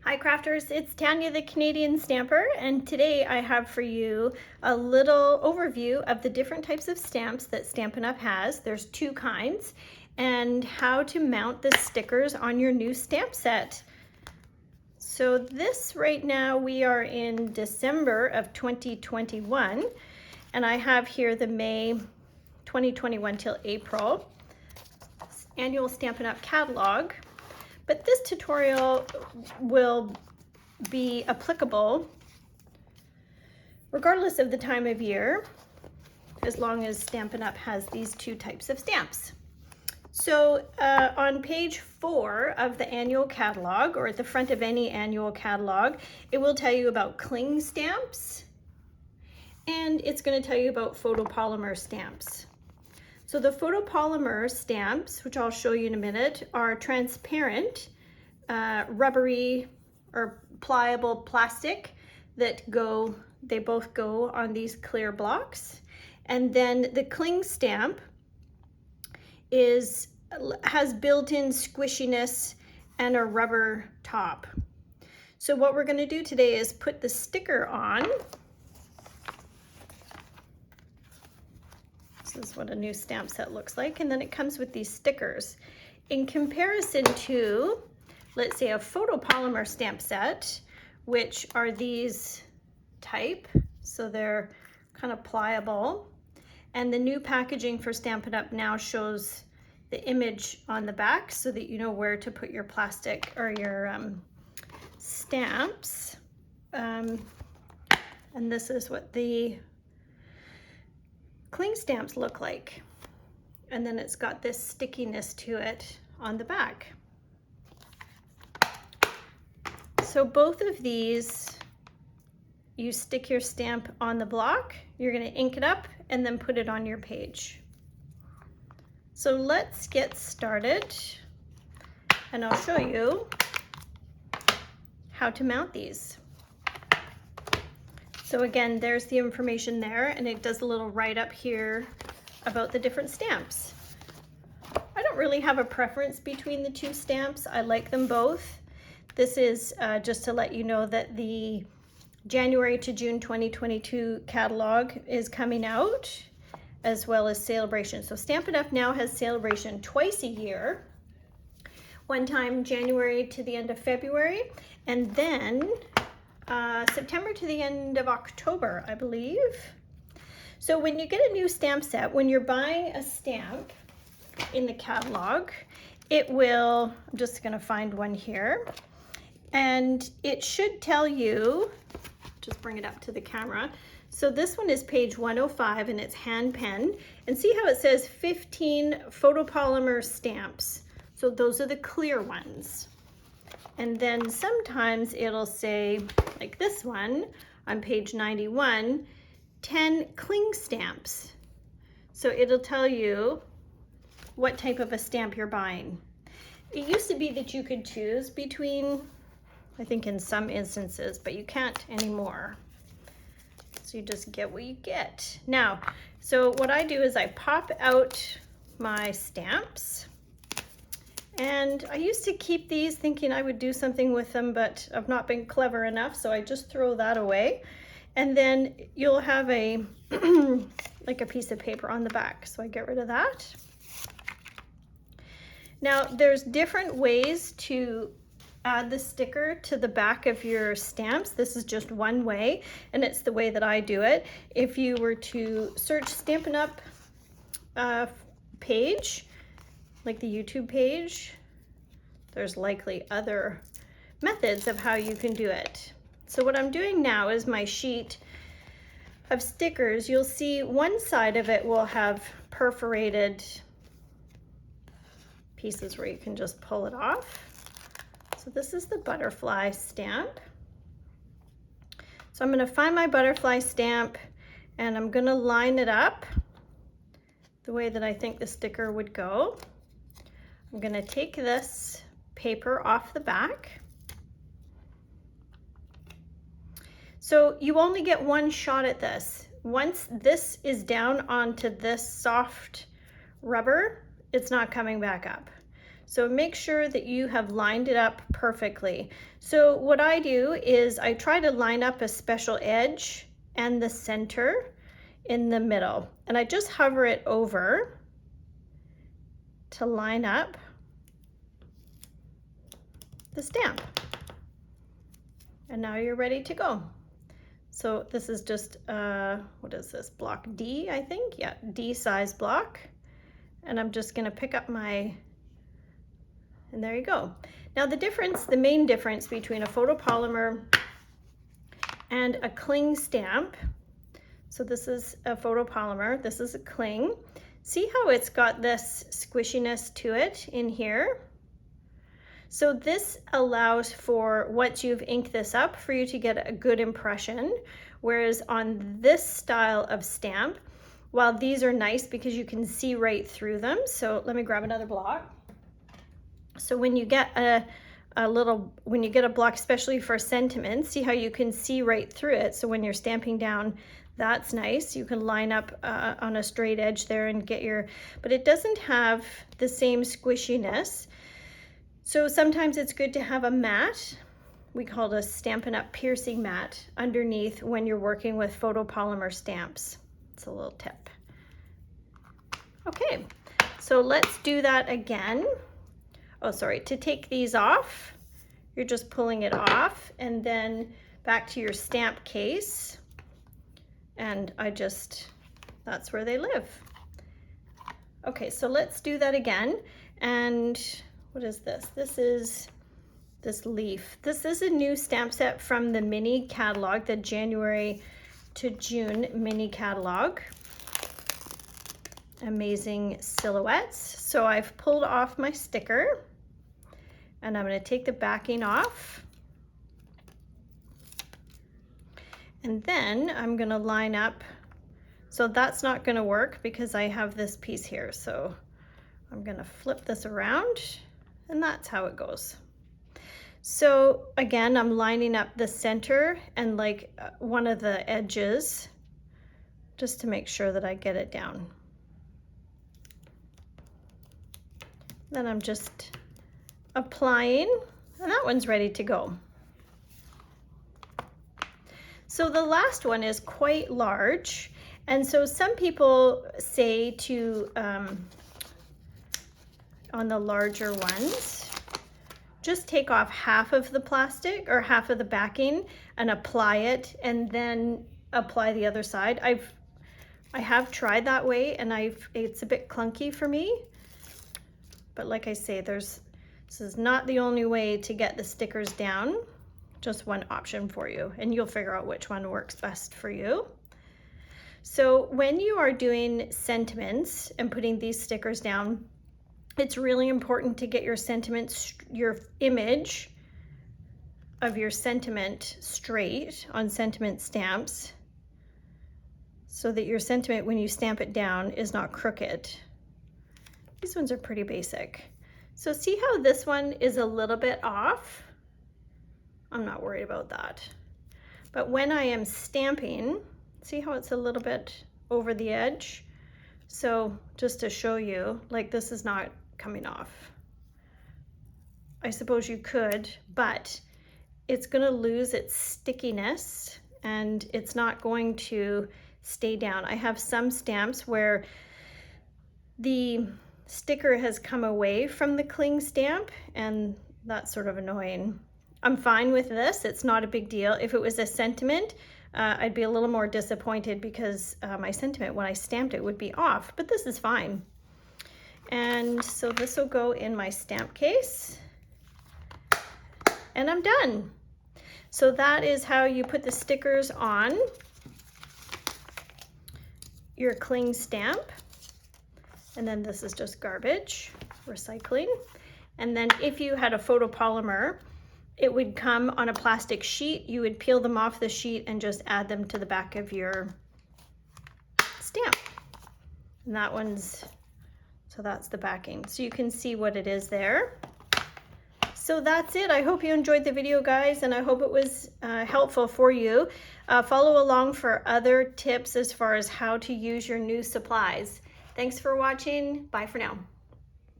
Hi crafters, it's Tanya the Canadian Stamper, and today I have for you a little overview of the different types of stamps that Stampin' Up! Has. There's two kinds, and how to mount the stickers on your new stamp set. So this right now, we are in December of 2021, and I have here the May 2021 till April annual Stampin' Up! Catalog. But this tutorial will be applicable regardless of the time of year, as long as Stampin' Up! Has these two types of stamps. So on page 4 of the annual catalog, or at the front of any annual catalog, it will tell you about cling stamps, and it's going to tell you about photopolymer stamps. So the photopolymer stamps, which I'll show you in a minute, are transparent, rubbery or pliable plastic that they both go on these clear blocks. And then the cling stamp has built-in squishiness and a rubber top. So what we're going to do today is put the sticker on. This is what a new stamp set looks like, and then it comes with these stickers. In comparison to, let's say, a photopolymer stamp set, which are these type, so they're kind of pliable, and the new packaging for Stampin' Up! Now shows the image on the back so that you know where to put your plastic or your stamps. And this is what the cling stamps look like, and then it's got this stickiness to it on the back. So both of these, you stick your stamp on the block, you're going to ink it up and then put it on your page. So let's get started, and I'll show you how to mount these. So again, there's the information there, and it does a little write-up here about the different stamps. I don't really have a preference between the two stamps. I like them both. This is just to let you know that the January to June 2022 catalog is coming out, as well as Celebration. So Stampin' Up! Now has Celebration twice a year. One time January to the end of February, and then September to the end of October, I believe. So when you get a new stamp set, when you're buying a stamp in the catalog, it will, I'm just going to find one here, and it should tell you, just bring it up to the camera. So this one is page 105, and it's hand pen, and see how it says 15 photopolymer stamps. So those are the clear ones. And then sometimes it'll say, like this one on page 91, 10 cling stamps. So it'll tell you what type of a stamp you're buying. It used to be that you could choose between, I think in some instances, but you can't anymore. So you just get what you get. Now, so what I do is I pop out my stamps. And I used to keep these thinking I would do something with them, but I've not been clever enough, so I just throw that away. And then you'll have a like a piece of paper on the back, so I get rid of that. Now there's different ways to add the sticker to the back of your stamps. This is just one way, and it's the way that I do it. If you were to search Stampin' Up! Page, like the YouTube page, there's likely other methods of how you can do it. So what I'm doing now is my sheet of stickers. You'll see one side of it will have perforated pieces where you can just pull it off. So this is the butterfly stamp. So I'm going to find my butterfly stamp, and I'm going to line it up the way that I think the sticker would go. I'm going to take this paper off the back. So you only get one shot at this. Once this is down onto this soft rubber, it's not coming back up. So make sure that you have lined it up perfectly. So what I do is I try to line up a special edge and the center in the middle. And I just hover it over to line up the stamp. And now you're ready to go. So this is just, what is this, block D, I think? Yeah, D size block. And I'm just gonna pick up my, and there you go. Now the main difference between a photopolymer and a cling stamp, so this is a photopolymer, this is a cling. See how it's got this squishiness to it in here? So this allows for, once you've inked this up, for you to get a good impression, whereas on this style of stamp, while these are nice because you can see right through them, so let me grab another block. So when you get when you get a block, especially for sentiments, see how you can see right through it. So when you're stamping down, that's nice. You can line up on a straight edge there and get your, but it doesn't have the same squishiness. So sometimes it's good to have a mat. We call it a Stampin' Up piercing mat underneath when you're working with photopolymer stamps. It's a little tip. Okay, so let's do that again. Oh, sorry, to take these off, you're just pulling it off and then back to your stamp case. And that's where they live. Okay, so let's do that again. And what is this? This is this leaf. This is a new stamp set from the mini catalog, the January to June mini catalog. Amazing silhouettes. So I've pulled off my sticker and I'm going to take the backing off. And then I'm going to line up. So that's not going to work because I have this piece here. So I'm going to flip this around and that's how it goes. So again, I'm lining up the center and like one of the edges just to make sure that I get it down. Then I'm just applying and that one's ready to go. So the last one is quite large. And so some people say to, on the larger ones, just take off half of the plastic or half of the backing and apply it and then apply the other side. I have tried that way and it's a bit clunky for me. But like I say, this is not the only way to get the stickers down, just one option for you, and you'll figure out which one works best for you. So when you are doing sentiments and putting these stickers down, it's really important to get your sentiments, your image of your sentiment straight on sentiment stamps so that your sentiment, when you stamp it down, is not crooked. These ones are pretty basic. So see how this one is a little bit off? I'm not worried about that. But when I am stamping, see how it's a little bit over the edge? So just to show you, like this is not coming off. I suppose you could, but it's gonna lose its stickiness and it's not going to stay down. I have some stamps where the sticker has come away from the cling stamp and that's sort of annoying. I'm fine with this, it's not a big deal. If it was a sentiment, I'd be a little more disappointed because my sentiment when I stamped it would be off, but this is fine. And so this will go in my stamp case and I'm done. So that is how you put the stickers on your cling stamp. And then this is just garbage, recycling. And then if you had a photopolymer, it would come on a plastic sheet. You would peel them off the sheet and just add them to the back of your stamp. And that one's, so that's the backing. So you can see what it is there. So that's it. I hope you enjoyed the video, guys, and I hope it was helpful for you. Follow along for other tips as far as how to use your new supplies. Thanks for watching. Bye for now.